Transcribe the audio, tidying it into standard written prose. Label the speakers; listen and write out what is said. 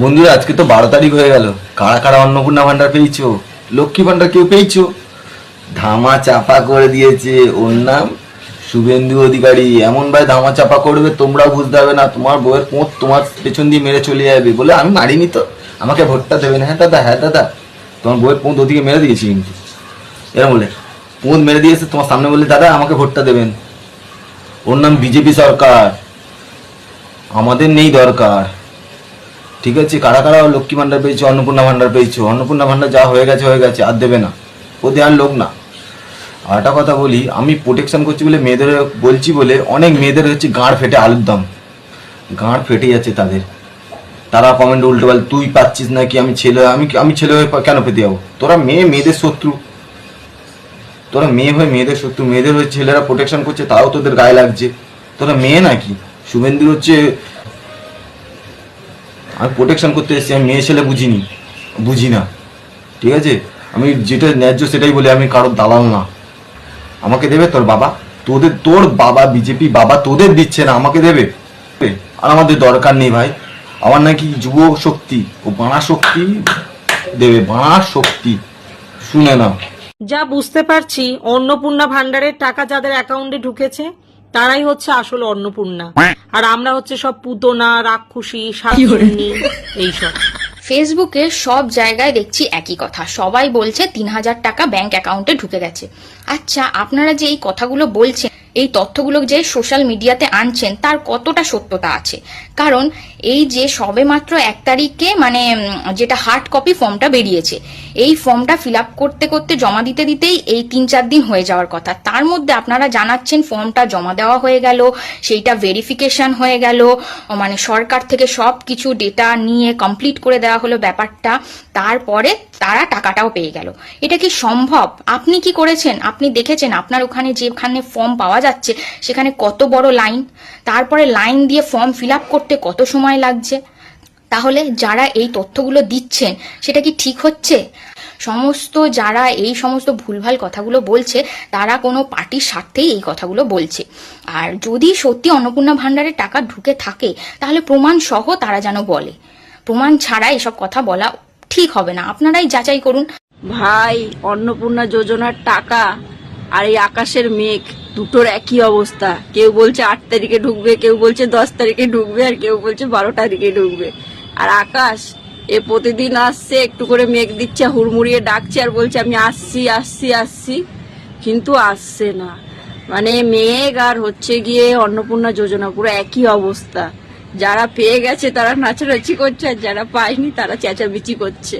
Speaker 1: বন্ধুরা আজকে তো 12 তারিখ হয়ে গেল। কারা কারা অন্নপূর্ণা ভান্ডার পেয়েছো, লক্ষ্মী ভান্ডার কেউ পেয়েছো? ধামা চাপা করে দিয়েছে। ওর নাম শুভেন্দু অধিকারী। এমন ভাই ধামা চাপা করবে তোমরাও বুঝতে পারবে না। তোমার বউয়ের পোঁত তোমার পেছন দিয়ে মেরে চলে যাবে, বলে আমি মারিনি তো, আমাকে ভোটটা দেবেন। হ্যাঁ দাদা, হ্যাঁ দাদা, তোমার বউয়ের পোঁত ওদিকে মেরে দিয়েছি কিন্তু। এরকম বলে পোঁত মেরে দিয়েছে তোমার সামনে, বলে দাদা আমাকে ভোটটা দেবেন। ওর নাম বিজেপি সরকার, আমাদের নেই দরকার। ঠিক আছে, কারা কারা লক্ষ্মী ভান্ডার পেয়েছো, অন্নপূর্ণা ভান্ডার পেয়েছো? অন্নপূর্ণা ভান্ডার যা হয়ে গেছে হয়ে গেছে, আর দেবে না, ও দেওয়ার লোক না। আর একটা কথা বলি, আমি প্রোটেকশন করছি বলে, মেয়েদের বলছি বলে, অনেক মেয়েদের হচ্ছে গাঁড় ফেটে আলুর দাম, গাঁড় ফেটে যাচ্ছে তাদের। তারা কমেন্ট উল্টো বলে, তুই পাচ্ছিস নাকি, আমি ছেলে, আমি ছেলে হয়ে কেন পেতে যাবো? তোরা মেয়ে, মেয়েদের শত্রু। তোরা মেয়ে হয়ে মেয়েদের শত্রু, মেয়েদের হয়ে ছেলেরা প্রোটেকশন করছে, তাও তোদের গায়ে লাগছে। তোরা মেয়ে নাকি? শুভেন্দুর হচ্ছে, আমি প্রোটেকশন করতে এসেছি, আমি মেয়ে ছেলে বুঝি না। ঠিক আছে, আমি যেটা ন্যায্য সেটাই বলি, আমি কারোর দালাল না। আমাকে দেবে তোর বাবা, তোর বাবা বিজেপি বাবা তোদের দিচ্ছে না, আমাকে দেবে? আর আমাদের দরকার নেই ভাই। আমার নাকি যুব শক্তি ও বাণা শক্তি দেবে, বাণা শক্তি। শুনে নাও।
Speaker 2: যা বুঝতে পারছি, অন্নপূর্ণা ভান্ডারের টাকা যাদের অ্যাকাউন্টে ঢুকেছে তারাই হচ্ছে আসল অন্নপূর্ণা, আর আমরা হচ্ছে সব পুতনা, রাক্ষসী, শাকচুন্নি এইসব।
Speaker 3: ফেসবুকে সব জায়গায় দেখছি একই কথা, সবাই বলছে 3,000 টাকা ব্যাংক অ্যাকাউন্টে ঢুকে গেছে। আচ্ছা, আপনারা যে এই কথাগুলো বলছেন, এই তথ্যগুলো যে সোশ্যাল মিডিয়াতে আনছেন, তার কতটা সত্যতা আছে? কারণ এই যে সবে মাত্র 1 তারিখে মানে যেটা হার্ড কপি ফর্মটা বেরিয়েছে, এই ফর্মটা ফিল আপ করতে করতে জমা দিতে দিতেই এই 3-4 দিন হয়ে যাওয়ার কথা। তার মধ্যে আপনারা জানাচ্ছেন ফর্মটা জমা দেওয়া হয়ে গেল, সেইটা ভেরিফিকেশন হয়ে গেল, মানে সরকার থেকে সব কিছু ডেটা নিয়ে কমপ্লিট করে দেওয়া হলো ব্যাপারটা, তারপরে তারা টাকাটাও পেয়ে গেল। এটা কি সম্ভব? আপনি কি করেছেন? আপনি দেখেছেন আপনার ওখানে যেখানে ফর্ম পাওয়া যাচ্ছে সেখানে কত বড় লাইন, তারপরে লাইন দিয়ে ফর্ম ফিল আপ করতে কত সময় লাগছে? তাহলে যারা এই তথ্যগুলো দিচ্ছেন সেটা কি ঠিক হচ্ছে? সমস্ত যারা এই সমস্ত ভুলভাল কথাগুলো বলছে তারা কোনো পার্টির স্বার্থেই এই কথাগুলো বলছে। আর যদি সত্যি অন্নপূর্ণা ভান্ডারের টাকা ঢুকে থাকে তাহলে প্রমাণ সহ তারা যেন বলে, প্রমাণ ছাড়া এসব কথা বলা ঠিক হবে না। আপনারাই যাচাই করুন।
Speaker 4: ভাই, অন্নপূর্ণা যোজনার টাকা আর এই আকাশের মেঘ দুটোর একই অবস্থা। কেউ বলছে 8 তারিখে ঢুকবে, কেউ বলছে 10 তারিখে ঢুকবে, আর কেউ বলছে 12 তারিখে ঢুকবে। আর আকাশ এ প্রতিদিন আসছে, একটু করে মেঘ দিচ্ছে, হুড়মুড়িয়ে ডাকছে আর বলছে আমি আসছি আসছি আসছি, কিন্তু আসছে না। মানে মেঘ আর হচ্ছে গিয়ে অন্নপূর্ণা যোজনা পুরো একই অবস্থা। যারা পেয়ে গেছে তারা নাচানাচি করছে, আর যারা পায়নি তারা চেঁচামেচি করছে।